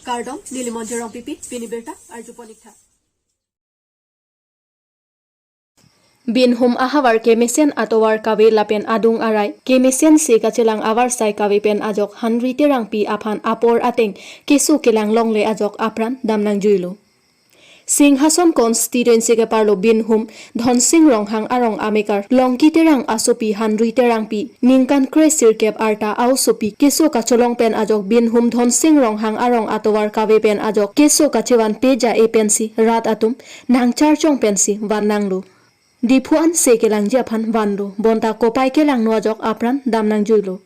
Kardom, Nilimonjerong Pipi, Piniberta, Arjuponikta. Binhum ahawar kemesian atowar kawe lapen adung arai kemesian si kacelang awar sai kawe pen ajok hanri terang pi aphan apor ateng kesu kelang longle ajok apran damnang juilo Singhason constituency ke parlo Binhum Dhonsing ronghang arong amekar longki terang asopi hanri terang pi ningkan kresir kep arta ausopi kesu kacholong pen ajok Binhum Dhonsing ronghang arong atowar kawe pen ajok kesu kacewan peja e pensi rat atum nang charchong pensi warnanglu Dipuan se kelang japan vanlo bonta kopai kelang nuajok apran damnang juilo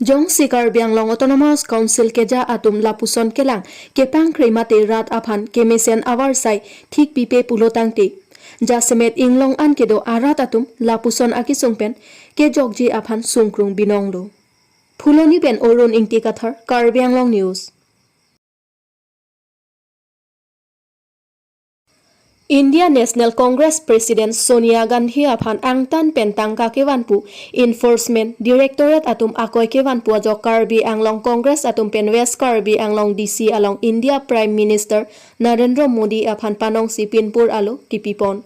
Jong si Karbi Anglong Autonomous Council keja atum lapuson kelang kepang kremate rat aphan kemesian awar sai thik pipe pulotangte jasemet inglong an kedo arat atum lapuson akisung pen ke jogji aphan sungkrung binonglo Phuloni pen orun ingti kathar Karbi Anglong News India National Congress President Sonia Gandhi aphan angtan pentang kakewanpu Enforcement Directorate atum akoy kewanpu ajok Karbi Anglong Congress atum pen West Karbi Anglong DC along India Prime Minister Narendra Modi aphan panong si Pinpur alo tipipon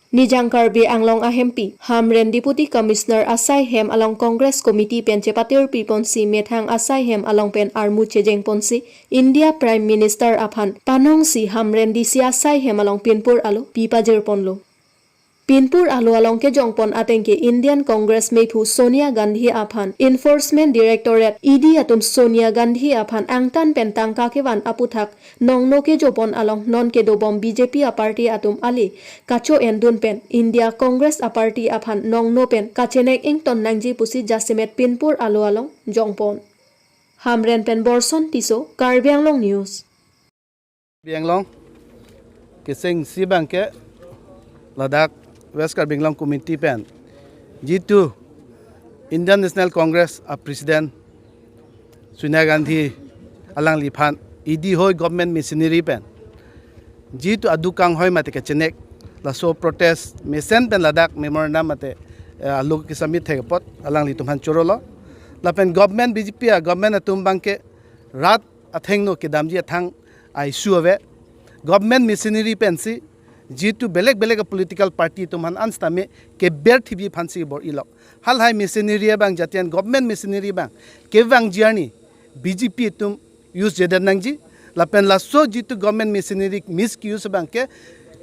Nijang Karbi Anglong ahempi Hamren Deputy Commissioner Asai Hem along Congress Committee pen chepatir pipon si Methang Asai Hem along pen Armu Chejeng ponsi India Prime Minister aphan panong si Hamren DC Asai Hem along Pinpur alo pipajer ponlo Pinpur alo along ke jongpon atengke Indian Congress mepu Sonia Gandhi aphan Enforcement Directorate ED atum Sonia Gandhi aphan angtan pentang kakewan aputhak nongno ke jopon along non ke dobom BJP party atum ali kacho endun pen India Congress party aphan nongno pen kachenek ington nangji pusi jasemet Pinpur alo along jongpon Hamren pen borson tiso Karbi Anglong News Anglong kising sibangke Ladakh West Karbi Anglong Committee pen G2 Indian National Congress President Sonia Gandhi alang liphan ED hoy government machinery pen G2 adukang hoy mate ke chenek la so protest mesen pen Ladakh memorandum mate aluk kisami thegpot alang li tumhan chorolo la pen government BJP government atum bangke rat athengno ke damji athang ai suave government machinery pen si G2 belek political party tuman anstame ke ber tv phansi bor ilok hal hai machinery bang jatian government machinery bang ke bang journey BJP tum use jeder nangji la pen la so G2 government machinery misuse bang ke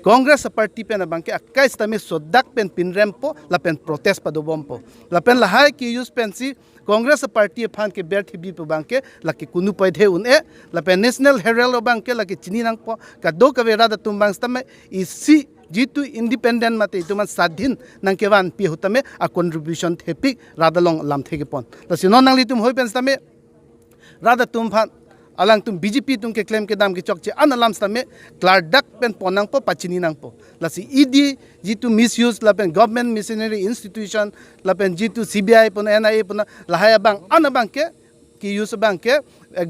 Congress party pen bang ke akais tame sodak pen pinrempo la pen protest pa do bompo la pen la hai ki use pen si Congress party phan ke ber tv pu bang ke la ke kunu paidhe un e la pen National Herald bang ke la ke chini nang po ka do ka vera da tum bang stame isi G2 independent mate tuman sadhin nang ke wan pi hutame a contribution thepik radalong lam thege pon la sinon nang li tum hoi pen stame rada tum phan alang tum BJP tum ke claim ke dam ke chok che analam stame clardak pen ponang po pachini nang po la si ED G2 misuse la pen government machinery institution la pen G2 CBI pon NIA pon la haya bang ana bang ke ki use bang ke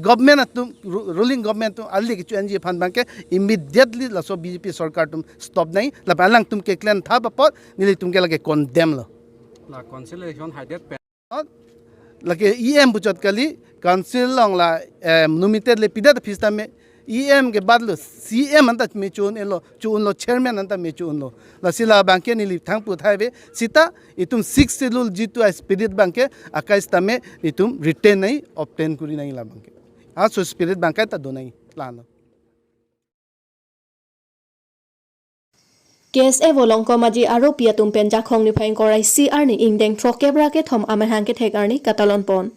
government tum ruling government tum alli ke NG fan bang ke immediately la so BJP sarkar tum stop nai la alang tum ke claim tha ba pot nili tum ke lage condemn lo la conciliation hadet pe lage EM buchot kali council long la nominated le pidat phista me EM ke badlo CM anta me chun lo chairman anta me chun lo la sila banke ni li thang pu thaibe sita itum 6 schedule G2 spirit banke akais tame itum retain nai obtain kuri nai la banke a so spirit banke ta do nai plan KSA volong komaji aro pia tum penja khong ni phain korai CR ni ingdeng trokebra ke thom amahang ke thekar ni katalon pon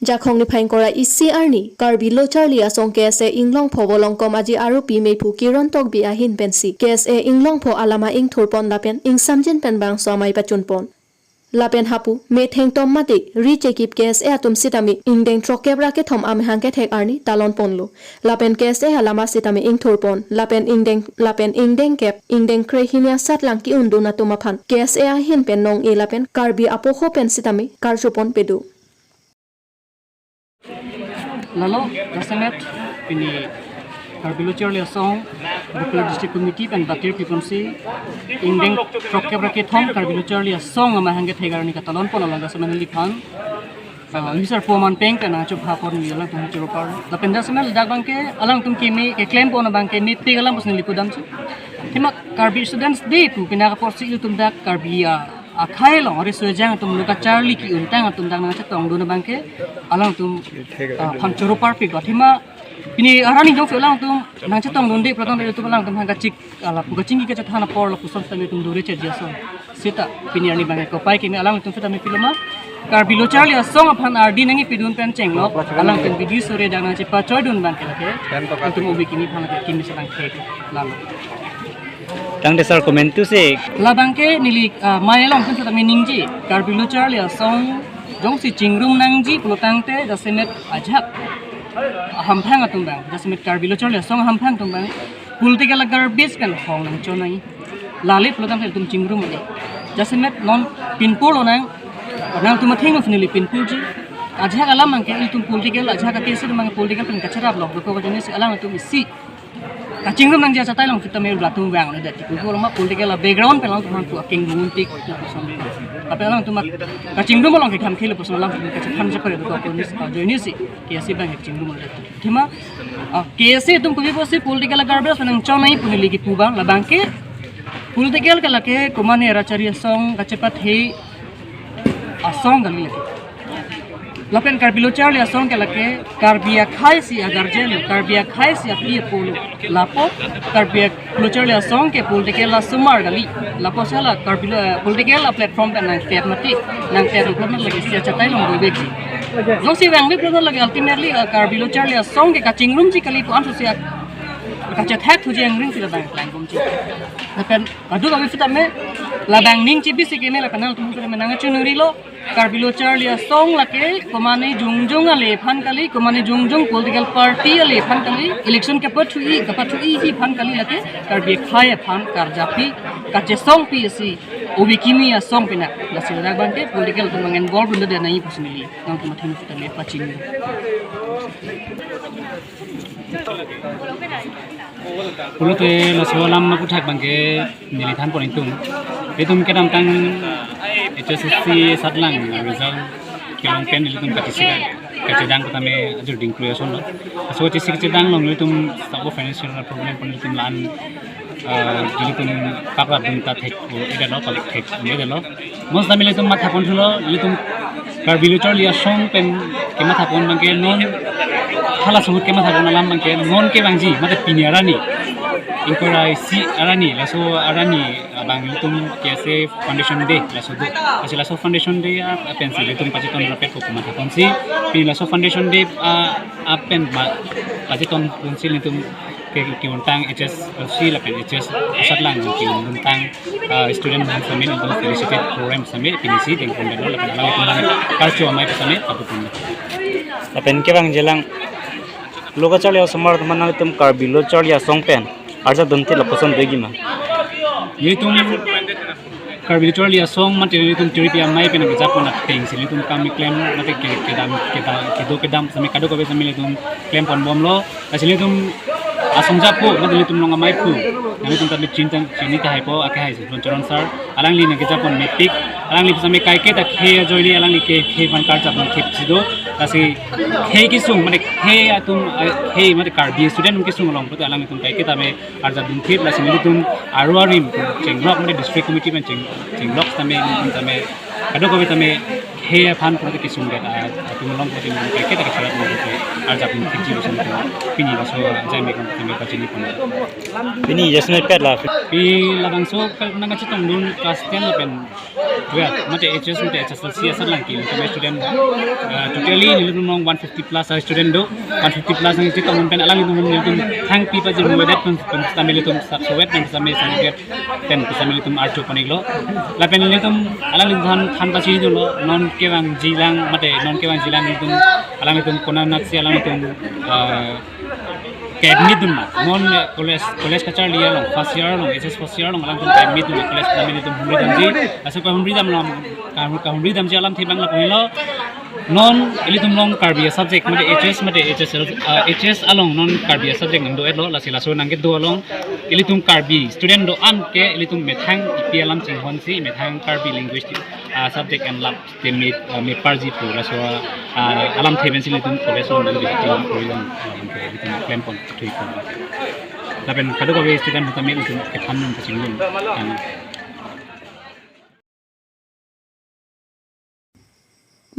Jakhong ni phain korai CR ni Karbi lochar lia song KSA inglong pho volong komaji aro pi me phu kiron tok bi ahin pensi KSA inglong pho alama ing thurpon lapen ing samjen pen bang somai pachun pon lapen hapu me theng tom mate rechekip KSA atum sitami ingdeng trokebra ke thom amahang ke thekar ni talon ponlo lapen KSA halama sitami ing thurpon lapen ingdeng kep ingdeng krehinia satlang ki unduna tumaphan KSA ahin pen nong e lapen Karbi apokho pen sitami karjopon pedu Lalo, Rasamet, ini Karbi Lochar le song, Bukla District Committee and Bakir Piponsi, Indeng Trokebra ke thom Karbi Lochar le song ama hange thegar ni katalon pon alanga samanali khan. Misal Poman Peng kan acup hapon ni alang tum Jeropar. Tapi dah semel dah bangke alang tum kimi ke claim pon bangke ni pi alang bos ni lipudam tu. Tima Karbi students day tu pinaka porsi itu tum dak Karbi akhai long ori sujang tum luka Charlie ki untang tum dak nang chatong dona bangke alang tum pan Jeropar pi tima ini arani jong alang tum nang chatong donde pratong dari tum alang tum hangka cik ala puga cinggi ke chathana por la puson tami tum dure che jason. Sita pini ani bangke ko pai kimi alang tum sudah mi filma Karbi Charlie song upon RD nangi pidun pen cenglo alang pen video sore dang nang cepa coy dun bangke lake untuk ubi kini phang ke kimi selang ke lalu Tang desar komentu se la bangke nili mai long pen sudah miningji Karbi Charlie song jong si cingrum nangji pulutang te dasemet ajak hampang atung bang dasemet Karbi Charlie song hampang tung bang political garbage kan hong nang chonai lali pulutang te tum cingrum ade dasemet non pinpolo nang nang tu mathing of nilipin puji ajha alam mang ke tum political ajha ka kesir mang political pen kacharap lok ko jeni se alam tu isi kacingrum nang jasa tai long kita me blatung wang ne dat ku lama political background pe long tu tu king buntik tu son tapi alam tu mak kacingrum long ke kham khile poson lam ka kham ja pare ko ni se jeni se kesi bang kacingrum le thima kesi tum ku bi posi political garbage nang chonai punili ki pubang la bang ke political ka lake komane rachari song kacepat he asong gali lapen Karbi Charlie asong ke lake Karbia khai si agar jen Karbia khai si api polo lapo Karbia Charlie asong ke political la sumar gali lapo sala Karbi political la platform pe nang ter mati nang ter ko lagi sia chatai long go beki no si wang bi pro lagi ultimately Karbi Charlie asong ke kachingrum ji kali ko ansu sia kachat hat tu jeng ring sila bang plan kum ji lapen adu kami fita me la bang ning ci bisi ke me la kanal tum kare menanga chunuri lo Karbi Charlie song lake komane jungjung ale phan kali komane jungjung political party ale phan kali election ke pathu hi phan kali lake Karbi khai phan karjapi kache song pi si obi kimi song pina la sila bang ke political tum ngen involved unda de nai personally nang tum thin fita me paching Pulut lo seolam aku tak bangke nilithan pon itum. Itum kedam tang HSC satlang result kilong pen itum katisika kacedang kami ajur inclusion lo. So HSC kacedang long itum sabo financial problem pon itum lan itum kakak bunta tek ida lo kali tek ida lo. Most damil itum matha pon lo itum Karbi Charlie song pen kematha pon bangke non hala sumut ke matha pon alam bangke non ke bangji mate piniarani ingkora si arani laso arani bang itum kese foundation day laso do kasi laso foundation day pensil itum paciton rapet ko matha pon si pin laso foundation day apen paciton pensil itum ke untang HS si la pen HS satlang ki untang student family itum felicited program same pinisi deng pondelo la pen lang kalcho mai same apupun la pen ke bang jelang loga Charlie samar manang itum Karbi Charlie song pen arja donte la poson degi ma itum Karbi Charlie song mate itum tiripia mai pen ke japon at peng sil itum kami claim mate ke dam same kado ko be same itum claim pon bom lo asil itum asong japo mate itum longa mai pu nami itum tabi chini ta haipo ake hai sil choron sar alang li ne ke japon metik alang li same kai ke ta khe joili alang li ke khe ban kar japon khip sido kasi khe ki sung mate khe atum khe mate Karbi student ki sung long puta alang itum kai ke ta me arja dun khip la sim itum arwarim chenglok mate district committee men chenglok tame itum tame kado ko be tame khe phan puta ki sung ga atum long puta itum kai ke ta ka mo ke arja dun khip ji sung pini la so jai me kon tame ka chini pon pini jasme pet la pi labang so nang chitong dun class 10 la pen well mate HS mate HSLC asal lang ki tame student totally nilum nong 150 plus student do 150 plus nang chitong pen alang itum nilum thank people je mo that pen tamil itum so wet pen same certificate pen tamil itum archo paniglo la pen itum alang itum than pa chi lo non ke bang jilang mate non ke bang jilang itum alang itum konanak si alang itum academy dun non college ka Charlie long first year long SS first year long alang tum academy dun college tamil itum humri dam ji aso ko humri dam long ka humri dam ji alam thibang la pohilo non elitum long Karbi subject mate HS along non Karbi subject ngdo elo la sila so nangke do along elitum Karbi student do an ke elitum methang ipi alam ching hon si methang Karbi linguistic subject and lab tem me parji pu la so alam themen sin tum kole so nang bi tum provision bitum claim pon thui pon la pen kadu ko student hata me tum ke phanum ta singlum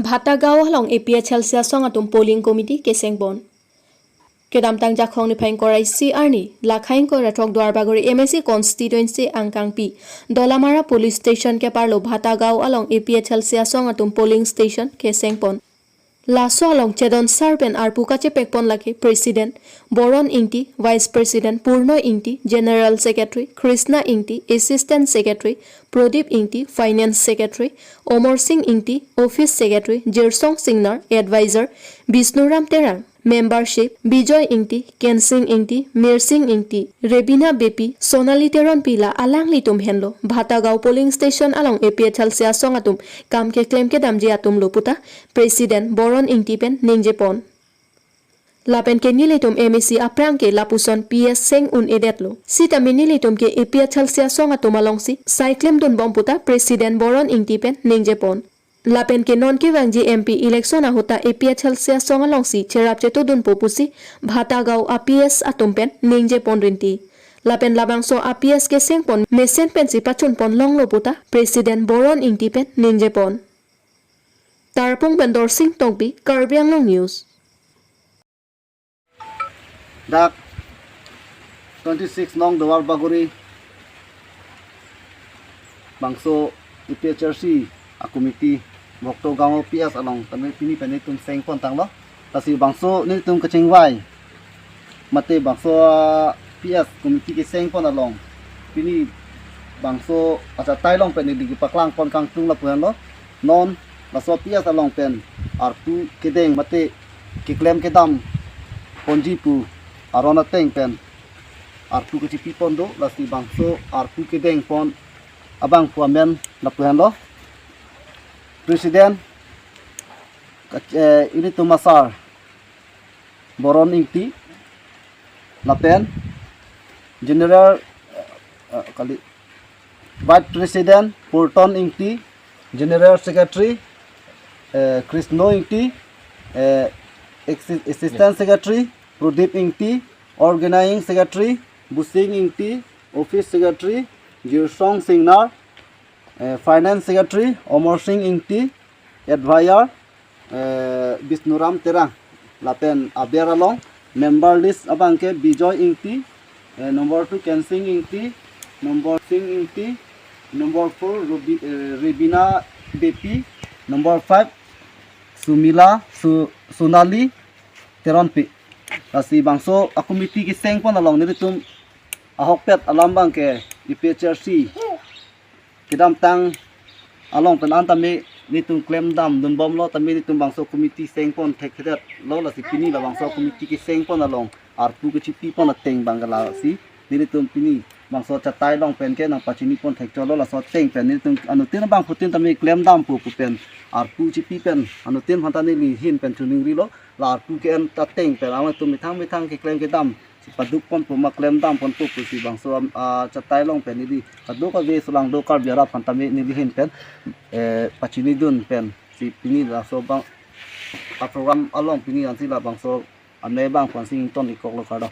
Bhata gaw halong APHL sia song atum polling committee keseng bon kedam tang jakhong ni phain korai CR ni lakhain ko rathok dwar bagori MSC constituency angkang pi dolamara police station ke parlo Bhata gaw along APHL sia song atum polling station keseng pon Laso along Chedon Sarpen ar Pukache Pekpon Lake President Boron Ingti Vice President Purno Ingti General Secretary Krishna Ingti Assistant Secretary Prodip Ingti Finance Secretary Omor Singh Ingti Office Secretary Jersong Singnar Advisor Bisnuram Terang Membership Bijoy Ingti Kensing Ingti Mirsing Ingti Rebina Bepi Sonali Teron Pila alang litum henlo Bhata gaw polling station along APHL sia song atum kam ke claim ke damji atum loputa President Boron Ingti pen ningjepon Lapen ke nilitum MSC aprang ke lapuson PS Seng un edetlo sita minilitum ke APHL sia song atum along si cyclem dun bomputa President Boron Ingti pen ningjepon Lapen ke non ke wangji MP election ahota APHL sia song along si cherap cheto dun popusi Bhata gaw APS atumpen ningje pon rinti Lapen labang so APS ke seng pon mesen pen si pachun pon long loputa President Boron Ingti pen ningje pon Tarpung Bendor Sing Tongpi Karbi Anglong News dak 26 nong dawar bagori bangso IPHRC a committee Bokto gawo PS along tamai pini pani tum seng pon tang lo tasi bangso ni tum kaching wai mate bangso PS committee ke seng pon along pini bangso acha tai long pen di paklang pon kang tung la puan lo non baso PS along pen artu kedeng mate ke claim ke dam ponji pu arona teng pen artu ke tipi pon do lasi bangso artu kedeng pon abang puamen la puan lo Presiden ini tumasar Boron Ingti Lapen General kali Vice President Purton Ingti General Secretary Krishno Ingti Assistant Secretary Prodip Ingti Organizing Secretary Busing Ingti Office Secretary Jirsong Singnar Finance Secretary Omor Singh Ingti Advisor Bisnuram Terang Lapen Aberalong Member List Abangke Bijoy Ingti Number 2 Kensing Ingti Number Singh Ingti Number 4 Rebina Bepi Number 5 Sumila Sunali Teronpi Kasi bangso akumiti ki seng pon along niritum ahokpet alambang ke IPHRC Kidam tang along pen antame nitung claim dam dun bom lo tami nitung bangso committee seng pon thekhet lo la si pini la bangso committee ki seng pon along arpu ke chipi pon ateng bangala si nitung pini bangso chatai long pen ke nang pachini pon thek cholo la so teng pen nitung anutin bang putin tami claim dam pu pen arpu chipi pen anutin phantani li hin pen tuning ri lo la arpu ke an ta teng pen ama tu mithang ke claim ke dam paduk pon puma claim dam pon pu si bangso chatai long pen ni paduk ka ve sulang do kar biara phantami ni hin pen pachini dun pen si pini la so bang a program along pini an si la bangso ane bang pon sing ton ikok lo ka do